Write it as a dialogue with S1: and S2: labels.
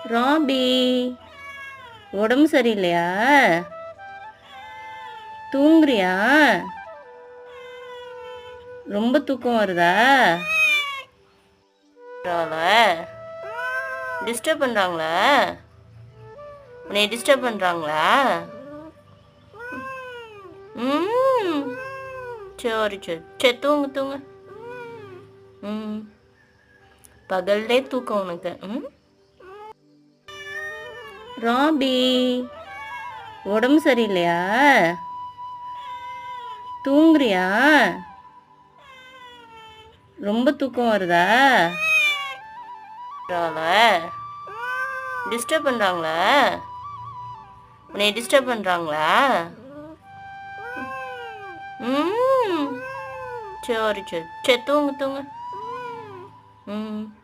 S1: ராபி, உடம்பு சரியில்லையா? தூங்குறியா? ரொம்ப தூக்கம் வருதா? டிஸ்டர்ப் பண்ணுறாங்களா? உன்னை டிஸ்டர்ப் பண்ணுறாங்களா? ம் சரி சரி சரி, தூங்கு தூங்கு. ம் பகல்லே தூக்கம் உனக்கு. ராபி, உடம்பு சரியில்லையா? தூங்குறியா? ரொம்ப தூக்கம் வருதா? டிஸ்டர்ப் பண்ணுறாங்களா? உன்னை டிஸ்டர்ப் பண்ணுறாங்களா? ம் சரி சரி சரி, தூங்கு தூங்கு. ம்